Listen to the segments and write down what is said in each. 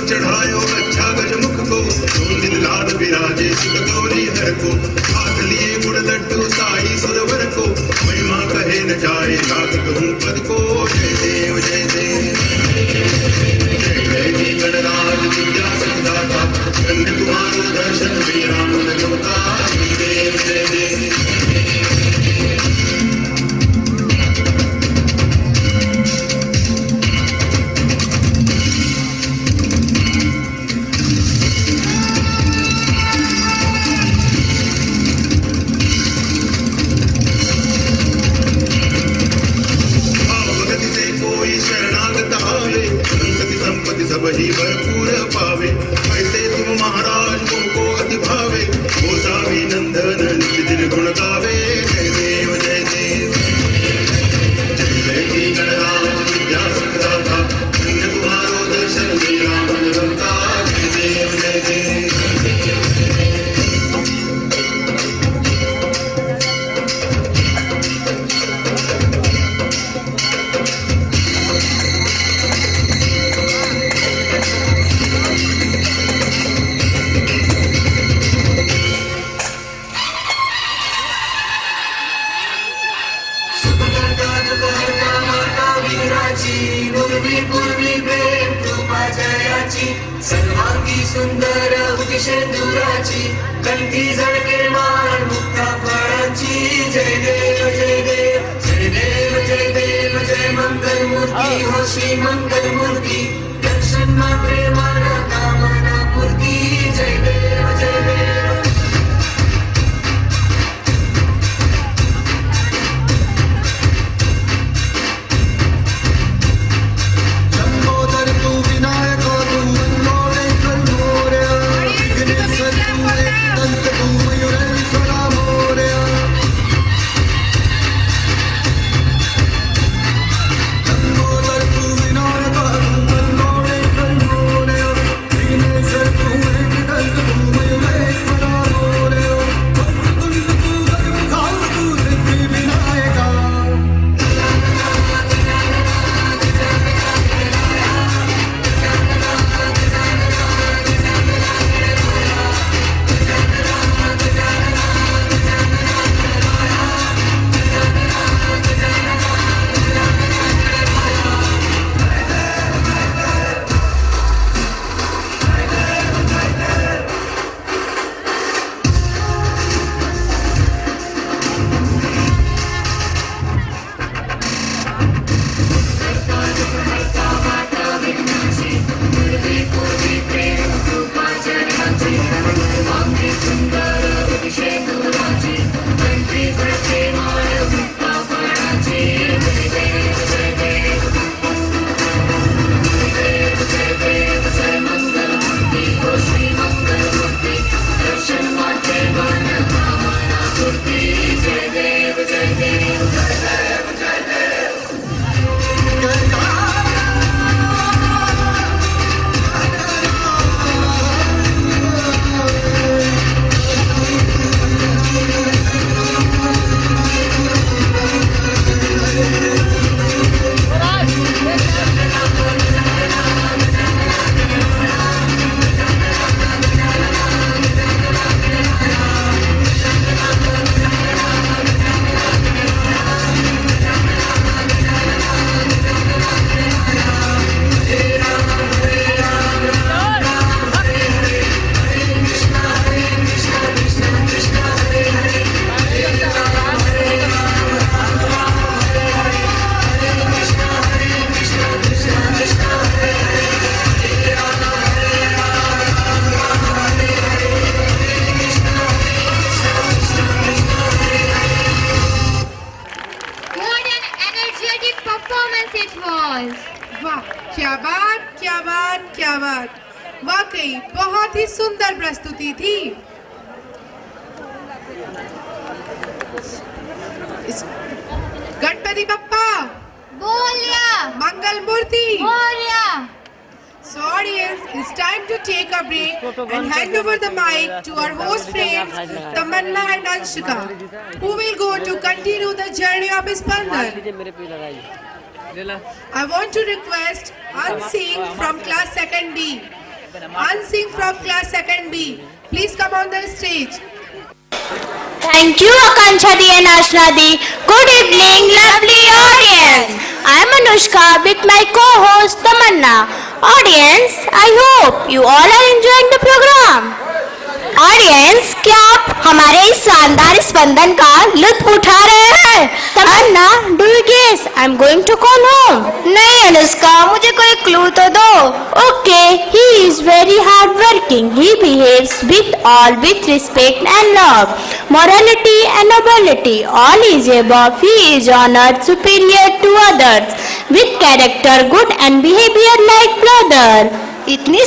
चढ़ायो अच्छा गजमुख को, दिन लाल विराजे सुत गौरी हर को, हाथ लिए गुड़ लड्डू साई सुरवर को, महिमा कहे न जाए लाख कहूँ पद को। जय देव जय देव जय जय गणराज विद्या सिद्धाता, कन्या तुम्हारो दर्शन मेरा मन गमता। जय देव जय देव वही भरपूर पावे, ऐसे तुम महाराज को अति भावे, गोसावी नंदन नित्य दिन गुण गावे। जय देव जय देव जय जय गणराज विद्या सिद्धाता, कन्या तुम्हारो दर्शन मेरा मन रमता। जय देव जय देव सर्वांगी सुंदर उदिशेंदुराची, कंठी झळके माळ मुक्ता फळाची। जय देव जय देव जय देव जय देव जय मंगल मूर्ती हो श्री मंगल मूर्ती, दर्शन मात्रे मन कामना पूर्ती। जय देव जय देव वाकई बहुत ही सुंदर प्रस्तुति थी। गणपति बप्पा बोलिया, मंगल मूर्ति बोलिया। So audience, it's time to take a break and hand over the mic to our host friends Tamanna and Anshika, who will go to continue the journey of Ispandan. I want to request Unseen from class 2nd B Unsing from class 2B. Please come on the stage. Thank you, Akanksha Di and Ashna Di. Good evening, lovely audience. I am Anushka with my co-host Tamanna. Audience, I hope you all are enjoying the program. Audience, क्या आप हमारे इस शानदार स्पंदन का लुत्फ उठा रहे हैं? Tamanna, do you guess I am going to call home? नहीं अनुष्का, मुझे कोई क्लू तो दो। Okay, he is very hard working, he behaves with all with respect and love, morality and nobility, all is above, he is honored, superior to others, with character good and behavior like brother. इतनी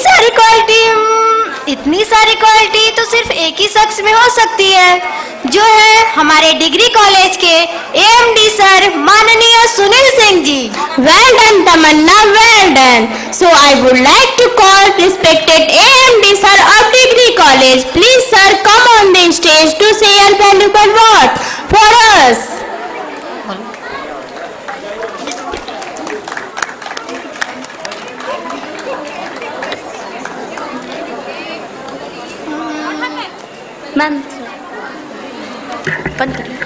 सारी quality तो सिर्फ एक ही शख्स में हो सकती है, जो है हमारे डिग्री कॉलेज के एएमडी सर माननीय Sunil Singh ji. Well done Tamanna, well done. So I would like to call respected AMD sir of degree college. Please sir, come on the stage to say your valuable word for us. Ma'am बंद करिए।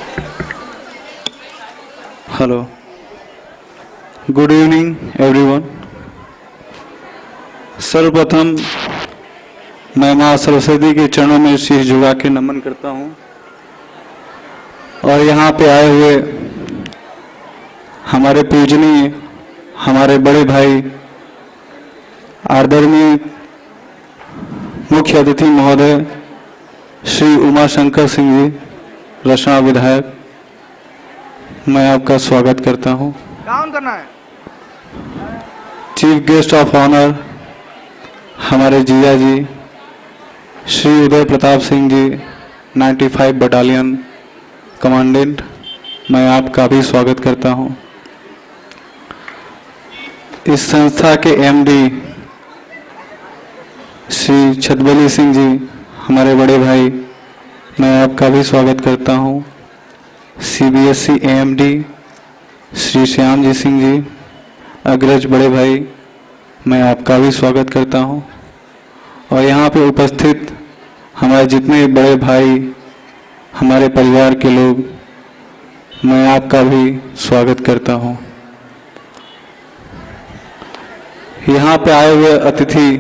Hello, good evening everyone. सर्वप्रथम मैं माँ सरस्वती के चरणों में शीश झुका के नमन करता हूँ और यहाँ पे आए हुए हमारे पूजनीय, हमारे बड़े भाई आदरणीय मुख्य अतिथि महोदय श्री उमाशंकर सिंह जी, रचना विधायक, मैं आपका स्वागत करता हूं। डाउन करना है। चीफ गेस्ट ऑफ ऑनर हमारे जीजा जी श्री उदय प्रताप सिंह जी, 95 बटालियन कमांडेंट, मैं आपका भी स्वागत करता हूं। इस संस्था के एमडी श्री छतबली सिंह जी, हमारे बड़े भाई, मैं आपका भी स्वागत करता हूं। सीबीएसई एएमडी श्री श्याम जी सिंह जी, अग्रज बड़े भाई, मैं आपका भी स्वागत करता हूं। और यहाँ पे उपस्थित हमारे जितने बड़े भाई, हमारे परिवार के लोग, मैं आपका भी स्वागत करता हूं। यहाँ पे आए हुए अतिथि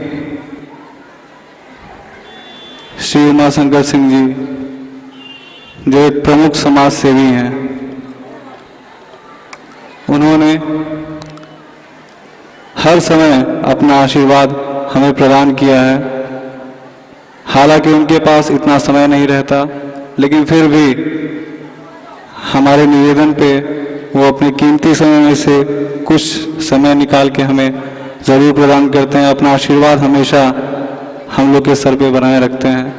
श्री उमाशंकर सिंह जी, जो एक प्रमुख समाज सेवी हैं, उन्होंने हर समय अपना आशीर्वाद हमें प्रदान किया है। हालांकि उनके पास इतना समय नहीं रहता, लेकिन फिर भी हमारे निवेदन पे वो अपने कीमती समय में से कुछ समय निकाल के हमें ज़रूर प्रदान करते हैं। अपना आशीर्वाद हमेशा हम लोग के सर पे बनाए रखते हैं,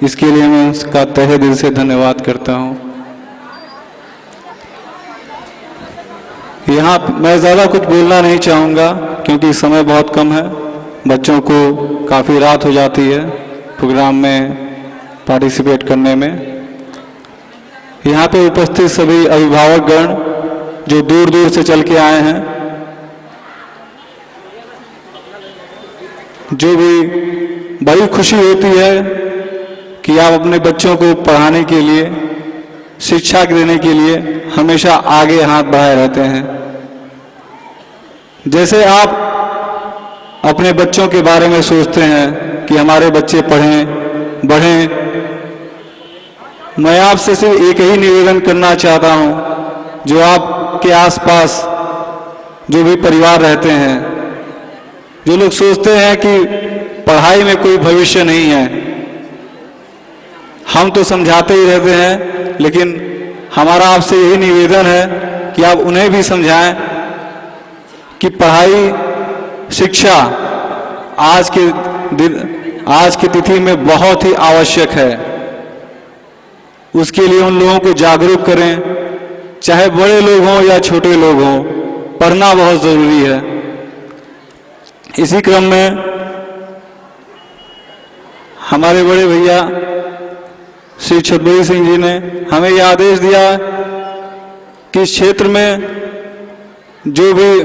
इसके लिए मैं उसका तहे दिल से धन्यवाद करता हूँ। यहाँ मैं ज़्यादा कुछ बोलना नहीं चाहूँगा क्योंकि समय बहुत कम है, बच्चों को काफ़ी रात हो जाती है प्रोग्राम में पार्टिसिपेट करने में। यहाँ पे उपस्थित सभी अभिभावकगण जो दूर दूर से चल के आए हैं, जो भी बड़ी खुशी होती है कि आप अपने बच्चों को पढ़ाने के लिए, शिक्षा देने के लिए हमेशा आगे हाथ बढ़ाए रहते हैं। जैसे आप अपने बच्चों के बारे में सोचते हैं कि हमारे बच्चे पढ़ें, बढ़ें, मैं आपसे सिर्फ एक ही निवेदन करना चाहता हूं, जो आपके आसपास जो भी परिवार रहते हैं, जो लोग सोचते हैं कि पढ़ाई में कोई भविष्य नहीं है, हम तो समझाते ही रहते हैं, लेकिन हमारा आपसे यही निवेदन है कि आप उन्हें भी समझाएं कि पढ़ाई, शिक्षा आज की तिथि में बहुत ही आवश्यक है। उसके लिए उन लोगों को जागरूक करें, चाहे बड़े लोग हों या छोटे लोग हों, पढ़ना बहुत ज़रूरी है। इसी क्रम में हमारे बड़े भैया श्री छतबली सिंह जी ने हमें यह आदेश दिया कि इस क्षेत्र में जो भी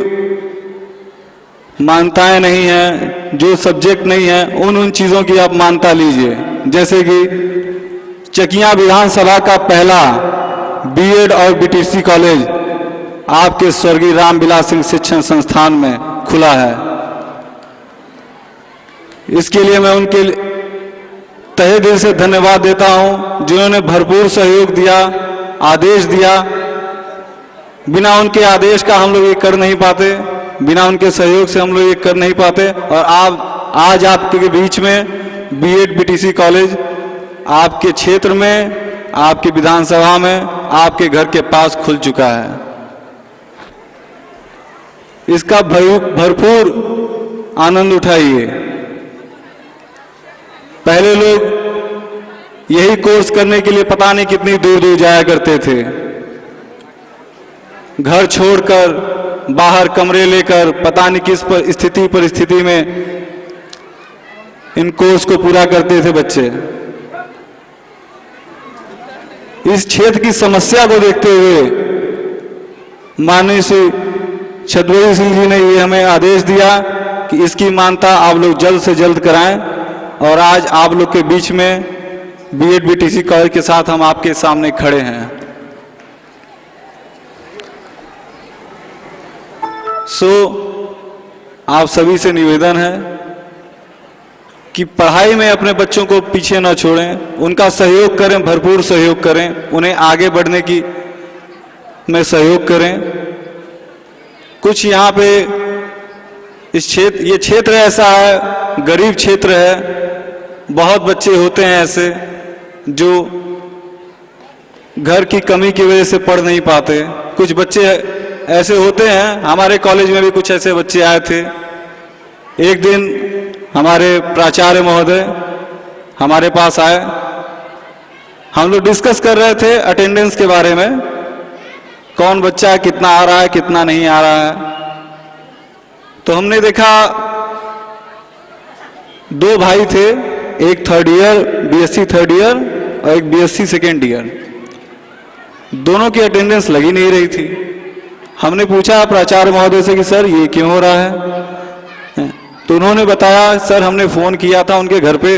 मान्यताएं नहीं हैं, जो सब्जेक्ट नहीं है, उन चीज़ों की आप मान्यता लीजिए। जैसे कि चकिया विधानसभा का पहला बीएड और बीटीसी कॉलेज आपके स्वर्गीय रामविलास सिंह शिक्षण संस्थान में खुला है। इसके लिए मैं उनके तहे दिल से धन्यवाद देता हूं, जिन्होंने भरपूर सहयोग दिया, आदेश दिया। बिना उनके आदेश का हम लोग ये कर नहीं पाते, बिना उनके सहयोग से हम लोग ये कर नहीं पाते। और आज आपके बीच में बीएड बीटीसी कॉलेज आपके क्षेत्र में, आपकी विधानसभा में, आपके घर के पास खुल चुका है। इसका भरपूर आनंद उठाइए। पहले लोग यही कोर्स करने के लिए पता नहीं कितनी दूर दूर जाया करते थे, घर छोड़कर, बाहर कमरे लेकर, पता नहीं किस परिस्थिति में इन कोर्स को पूरा करते थे बच्चे। इस क्षेत्र की समस्या को देखते हुए माननीय श्री छत्रपति सिंह जी ने ये हमें आदेश दिया कि इसकी मान्यता आप लोग जल्द से जल्द कराएं। और आज आप लोग के बीच में बीएड बीटीसी कॉलेज के साथ हम आपके सामने खड़े हैं। आप सभी से निवेदन है कि पढ़ाई में अपने बच्चों को पीछे न छोड़ें, उनका सहयोग करें, भरपूर सहयोग करें, उन्हें आगे बढ़ने की में सहयोग करें। कुछ यहाँ पे ये क्षेत्र ऐसा है, गरीब क्षेत्र है, बहुत बच्चे होते हैं ऐसे जो घर की कमी की वजह से पढ़ नहीं पाते। कुछ बच्चे ऐसे होते हैं, हमारे कॉलेज में भी कुछ ऐसे बच्चे आए थे। एक दिन हमारे प्राचार्य महोदय हमारे पास आए, हम लोग डिस्कस कर रहे थे अटेंडेंस के बारे में, कौन बच्चा कितना आ रहा है, कितना नहीं आ रहा है। तो हमने देखा दो भाई थे, एक third year BSc third year और एक बीएससी सेकेंड ईयर, दोनों की अटेंडेंस लगी नहीं रही थी। हमने पूछा प्राचार्य महोदय से कि सर ये क्यों हो रहा है, तो उन्होंने बताया सर हमने फ़ोन किया था उनके घर पे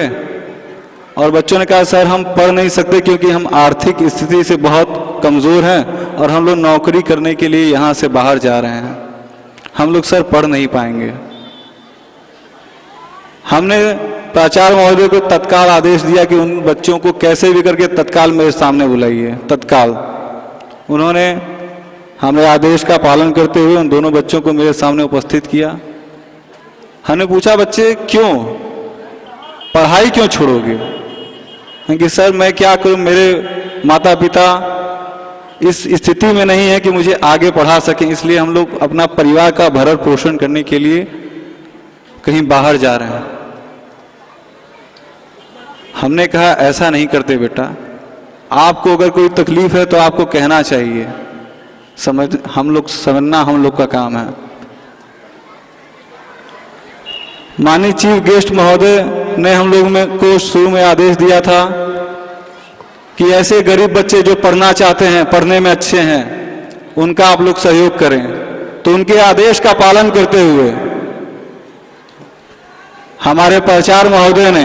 और बच्चों ने कहा सर हम पढ़ नहीं सकते क्योंकि हम आर्थिक स्थिति से बहुत कमज़ोर हैं और हम लोग नौकरी करने के लिए यहाँ से बाहर जा रहे हैं, हम लोग सर पढ़ नहीं पाएंगे। हमने प्राचार्य महोदय को तत्काल आदेश दिया कि उन बच्चों को कैसे भी करके तत्काल मेरे सामने बुलाइए। तत्काल उन्होंने हमारे आदेश का पालन करते हुए उन दोनों बच्चों को मेरे सामने उपस्थित किया। हमने पूछा बच्चे क्यों, पढ़ाई क्यों छोड़ोगे? कि सर मैं क्या करूं, मेरे माता पिता इस स्थिति में नहीं है कि मुझे आगे पढ़ा सकें, इसलिए हम लोग अपना परिवार का भरण पोषण करने के लिए कहीं बाहर जा रहे हैं। हमने कहा ऐसा नहीं करते बेटा, आपको अगर कोई तकलीफ है तो आपको कहना चाहिए, समझना हम लोग का काम है। माननीय चीफ गेस्ट महोदय ने हम लोग को शुरू में आदेश दिया था कि ऐसे गरीब बच्चे जो पढ़ना चाहते हैं, पढ़ने में अच्छे हैं, उनका आप लोग सहयोग करें। तो उनके आदेश का पालन करते हुए हमारे प्राचार्य महोदय ने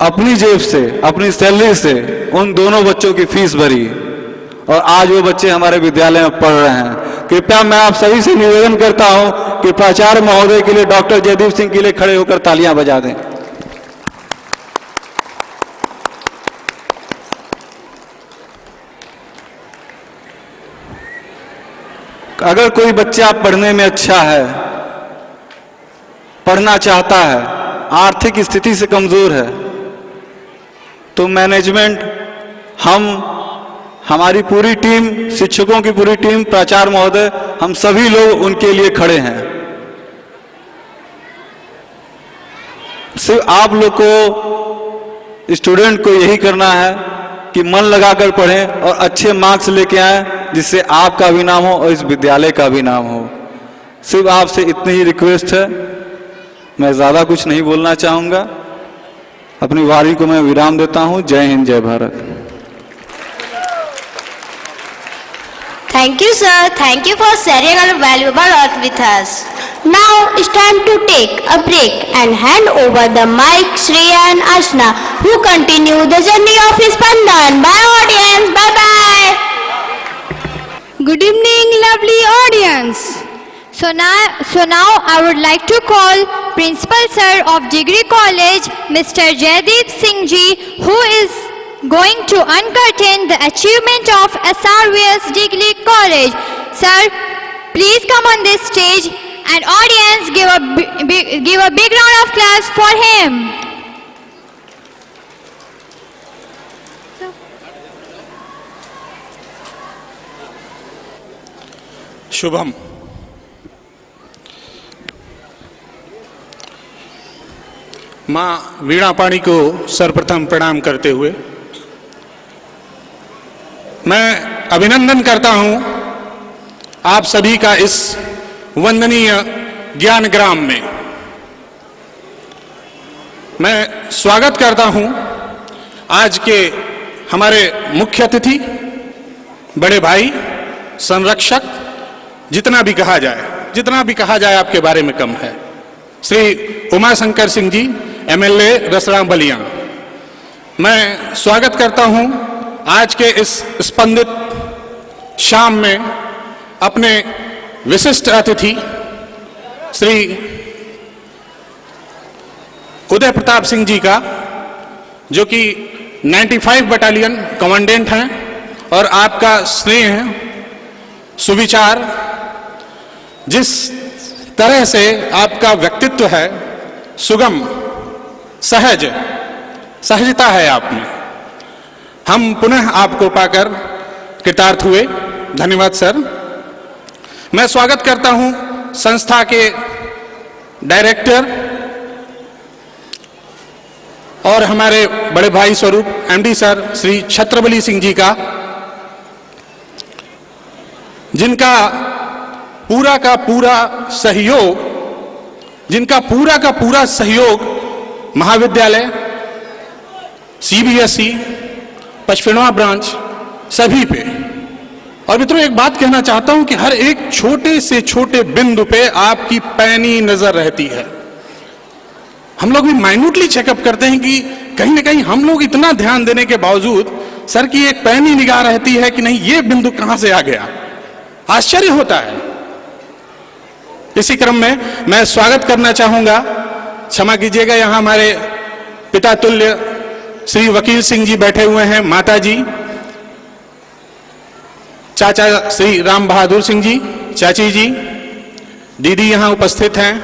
अपनी जेब से, अपनी सैलरी से उन दोनों बच्चों की फीस भरी और आज वो बच्चे हमारे विद्यालय में पढ़ रहे हैं। कृपया मैं आप सभी से निवेदन करता हूं कि प्राचार्य महोदय के लिए, डॉक्टर जयदीप सिंह के लिए खड़े होकर तालियां बजा दें। अगर कोई बच्चा पढ़ने में अच्छा है, पढ़ना चाहता है, आर्थिक स्थिति से कमजोर है, तो मैनेजमेंट, हमारी पूरी टीम, शिक्षकों की पूरी टीम, प्राचार्य महोदय, हम सभी लोग उनके लिए खड़े हैं। सिर्फ आप लोग को, स्टूडेंट को यही करना है कि मन लगाकर पढ़ें और अच्छे मार्क्स लेके आएं, जिससे आपका भी नाम हो और इस विद्यालय का भी नाम हो। सिर्फ आपसे इतनी ही रिक्वेस्ट है, मैं ज़्यादा कुछ नहीं बोलना चाहूँगा। अपनी वारी को मैं विराम देता हूँ। जय हिंद, जय Bharat. Thank you, sir. Thank you for sharing your valuable earth with us. Now it's time to take a break and hand over the mic Shreya and Ashna, who continue the journey of Spandan. Bye audience, bye bye. Good evening, lovely audience. So now I would like to call Principal Sir of Degree College, Mr. Jaideep Singh Ji, who is going to uncurtain the achievement of SRVS Degree College. Sir, please come on this stage, and audience give a big round of applause for him. Shubham. माँ वीणा पाणी को सर्वप्रथम प्रणाम करते हुए मैं अभिनंदन करता हूं आप सभी का इस वंदनीय ज्ञान ग्राम में। मैं स्वागत करता हूं आज के हमारे मुख्य अतिथि, बड़े भाई, संरक्षक, जितना भी कहा जाए आपके बारे में कम है, श्री उमाशंकर सिंह जी, MLA रसड़ा बलिया। मैं स्वागत करता हूं आज के इस स्पंदित शाम में अपने विशिष्ट अतिथि श्री उदय प्रताप सिंह जी का, जो कि 95 बटालियन कमांडेंट हैं और आपका स्नेह है, सुविचार, जिस तरह से आपका व्यक्तित्व है, सुगम, सहज, सहजता है आप में। हम पुनः आपको पाकर कृतार्थ हुए। धन्यवाद सर। मैं स्वागत करता हूं संस्था के डायरेक्टर और हमारे बड़े भाई स्वरूप MD सर श्री छत्रबली सिंह जी का, जिनका पूरा का पूरा सहयोग महाविद्यालय, CBSE, पचफिनवा ब्रांच सभी पे। और मित्रों, एक बात कहना चाहता हूं कि हर एक छोटे से छोटे बिंदु पे आपकी पैनी नजर रहती है। हम लोग भी माइन्यूटली चेकअप करते हैं कि कहीं ना कहीं हम लोग इतना ध्यान देने के बावजूद सर की एक पैनी निगाह रहती है कि नहीं, ये बिंदु कहां से आ गया, आश्चर्य होता है। इसी क्रम में मैं स्वागत करना चाहूंगा, क्षमा कीजिएगा, यहां हमारे पिता तुल्य श्री वकील सिंह जी बैठे हुए हैं, माता जी, चाचा श्री राम बहादुर सिंह जी, चाची जी, दीदी यहां उपस्थित हैं,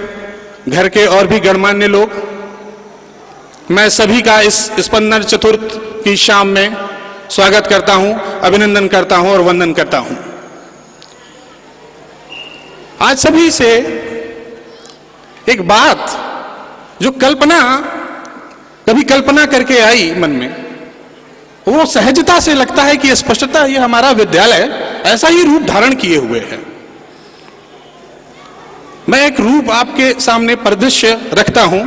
घर के और भी गणमान्य लोग। मैं सभी का इस स्पंदन चतुर्थ की शाम में स्वागत करता हूं, अभिनंदन करता हूं और वंदन करता हूं। आज सभी से एक बात जो कभी कल्पना करके आई मन में, वो सहजता से लगता है कि स्पष्टता ये हमारा विद्यालय ऐसा ही रूप धारण किए हुए है। मैं एक रूप आपके सामने परिदृश्य रखता हूं,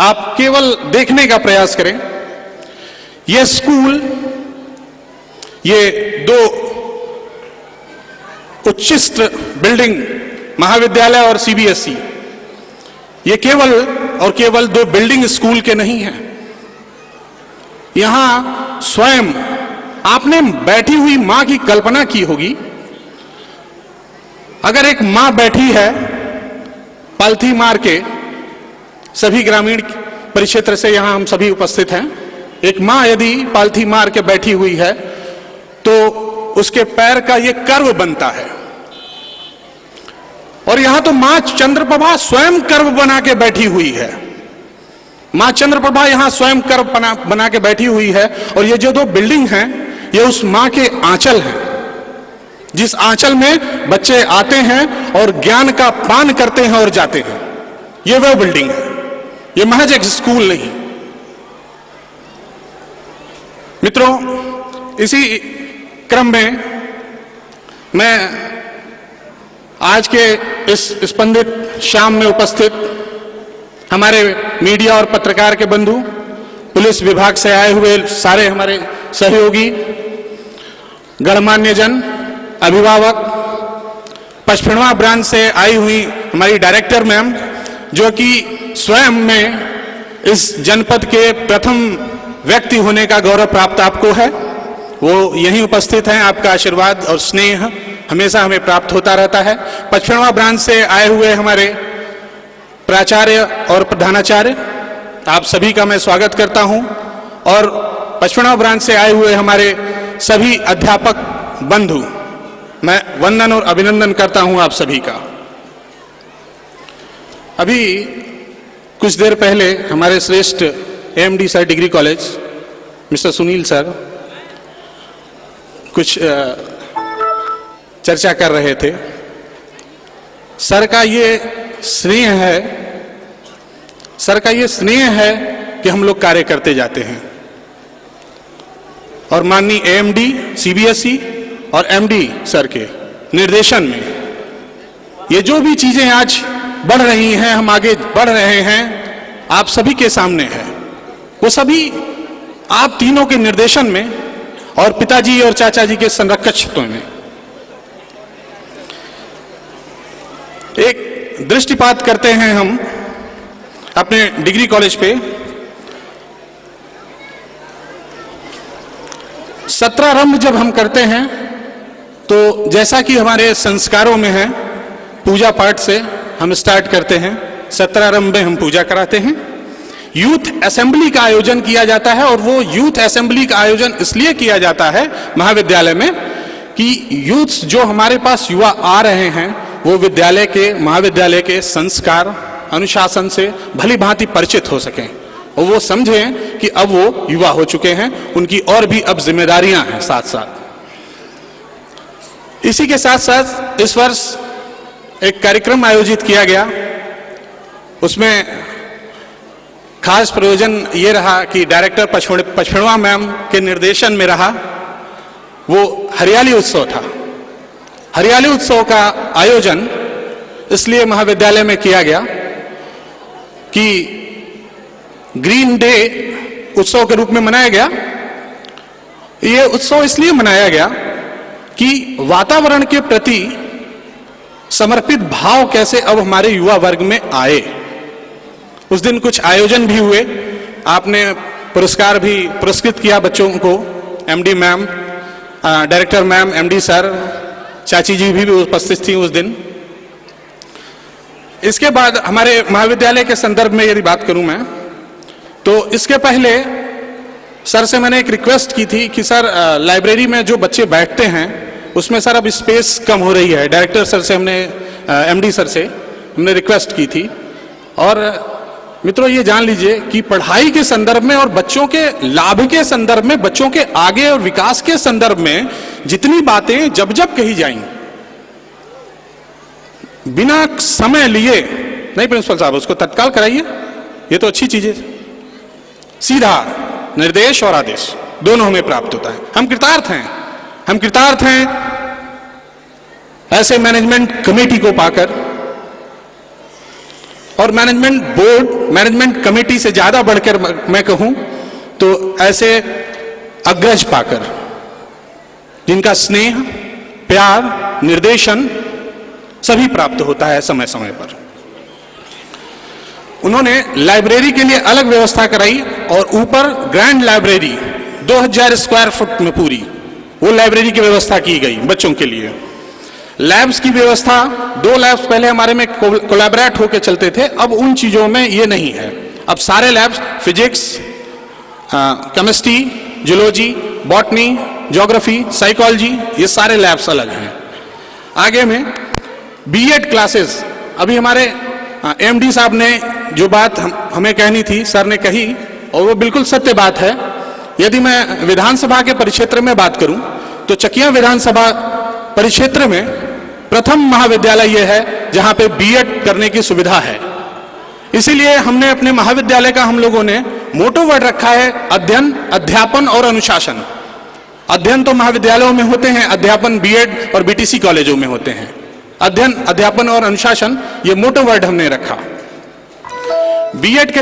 आप केवल देखने का प्रयास करें। यह स्कूल, ये दो उच्चिष्ट बिल्डिंग, महाविद्यालय और CBSE, ये केवल दो बिल्डिंग स्कूल के नहीं हैं। यहां स्वयं आपने बैठी हुई मां की कल्पना की होगी। अगर एक मां बैठी है पालथी मार के, सभी ग्रामीण परिक्षेत्र से यहां हम सभी उपस्थित हैं, एक मां यदि पालथी मार के बैठी हुई है तो उसके पैर का ये कर्व बनता है। और यहां तो मां चंद्रप्रभा स्वयं कर्व बना के बैठी हुई है। मां चंद्रप्रभा यहां स्वयं कर्व बना के बैठी हुई है। और ये जो दो बिल्डिंग हैं, ये उस मां के आंचल हैं, जिस आंचल में बच्चे आते हैं और ज्ञान का पान करते हैं और जाते हैं। ये वह बिल्डिंग है, ये महज एक स्कूल नहीं। मित्रों, इसी क्रम में मैं आज के इस स्पंदित शाम में उपस्थित हमारे मीडिया और पत्रकार के बंधु, पुलिस विभाग से आए हुए सारे हमारे सहयोगी, गणमान्य जन, अभिभावक, पचफिणवा ब्रांच से आई हुई हमारी डायरेक्टर मैम, जो कि स्वयं में इस जनपद के प्रथम व्यक्ति होने का गौरव प्राप्त आपको है, वो यहीं उपस्थित हैं। आपका आशीर्वाद और स्नेह हमेशा हमें प्राप्त होता रहता है। पचफिणवा ब्रांच से आए हुए हमारे प्राचार्य और प्रधानाचार्य, आप सभी का मैं स्वागत करता हूं। और पचफिणवा ब्रांच से आए हुए हमारे सभी अध्यापक बंधु, मैं वंदन और अभिनंदन करता हूं आप सभी का। अभी कुछ देर पहले हमारे श्रेष्ठ AMD sir degree college mister Sunil sir कुछ चर्चा कर रहे थे। सर का ये स्नेह है कि हम लोग कार्य करते जाते हैं। और माननीय एएमडी सीबीएसई और एमडी सर के निर्देशन में ये जो भी चीजें आज बढ़ रही हैं, हम आगे बढ़ रहे हैं, आप सभी के सामने है। वो सभी आप तीनों के निर्देशन में और पिताजी और चाचा जी के संरक्षण में। एक दृष्टिपात करते हैं हम अपने डिग्री कॉलेज पे। 17 जब हम करते हैं तो जैसा कि हमारे संस्कारों में है, पूजा पाठ से हम स्टार्ट करते हैं। 17 में हम पूजा कराते हैं, यूथ असेंबली का आयोजन किया जाता है। और वो यूथ असेंबली का आयोजन इसलिए किया जाता है महाविद्यालय में कि यूथ जो हमारे पास युवा आ रहे हैं वो विद्यालय के, महाविद्यालय के संस्कार, अनुशासन से भली भांति परिचित हो सकें और वो समझें कि अब वो युवा हो चुके हैं, उनकी और भी अब जिम्मेदारियां हैं साथ साथ। इसी के साथ साथ इस वर्ष एक कार्यक्रम आयोजित किया गया। उसमें खास प्रयोजन ये रहा कि डायरेक्टर पचफिणवा मैम के निर्देशन में रहा, वो हरियाली उत्सव था। हरियाली उत्सव का आयोजन इसलिए महाविद्यालय में किया गया कि ग्रीन डे उत्सव के रूप में मनाया गया। ये उत्सव इसलिए मनाया गया कि वातावरण के प्रति समर्पित भाव कैसे अब हमारे युवा वर्ग में आए। उस दिन कुछ आयोजन भी हुए, आपने पुरस्कार भी पुरस्कृत किया बच्चों को, MD ma'am, director ma'am, MD sir, चाची जी भी उपस्थित थी उस दिन। इसके बाद हमारे महाविद्यालय के संदर्भ में यदि बात करूं मैं, तो इसके पहले सर से मैंने एक रिक्वेस्ट की थी कि सर लाइब्रेरी में जो बच्चे बैठते हैं उसमें सर अब स्पेस कम हो रही है। डायरेक्टर सर से हमने, एमडी सर से हमने रिक्वेस्ट की थी। और मित्रों ये जान लीजिए कि पढ़ाई के संदर्भ में और बच्चों के लाभ के संदर्भ में, बच्चों के आगे और विकास के संदर्भ में जितनी बातें जब जब कही जाएंगी, बिना समय लिए, नहीं प्रिंसिपल साहब उसको तत्काल कराइए, ये तो अच्छी चीज है, सीधा निर्देश और आदेश दोनों हमें प्राप्त होता है। हम कृतार्थ हैं ऐसे मैनेजमेंट कमेटी को पाकर, और मैनेजमेंट बोर्ड, मैनेजमेंट कमेटी से ज्यादा बढ़कर मैं कहूं तो ऐसे अग्रज पाकर, जिनका स्नेह, प्यार, निर्देशन सभी प्राप्त होता है समय समय पर। उन्होंने लाइब्रेरी के लिए अलग व्यवस्था कराई और ऊपर ग्रैंड लाइब्रेरी 2000 स्क्वायर फुट में पूरी वो लाइब्रेरी की व्यवस्था की गई बच्चों के लिए। लैब्स की व्यवस्था, 2 लैब्स पहले हमारे में कोलैबोरेट होकर चलते थे, अब उन चीजों में ये नहीं है। अब सारे labs, physics, chemistry, zoology, botany, geography, psychology, ये सारे लैब्स अलग हैं। आगे में बीएड क्लासेस, अभी हमारे एमडी साहब ने जो बात हमें कहनी थी सर ने कही, और वो बिल्कुल सत्य बात है। यदि मैं विधानसभा के परिक्षेत्र में बात करूं तो चकिया विधानसभा परिक्षेत्र में प्रथम महाविद्यालय यह है जहां पे बीएड करने की सुविधा है। इसीलिए हमने अपने महाविद्यालय का, हम लोगों ने मोटो वर्ड रखा है अध्ययन, अध्यापन और अनुशासन। अध्ययन तो महाविद्यालयों में होते हैं, अध्यापन बीएड और बीटीसी कॉलेजों में होते हैं। अध्ययन, अध्यापन और अनुशासन, ये मोटो वर्ड हमने रखा। बीएड के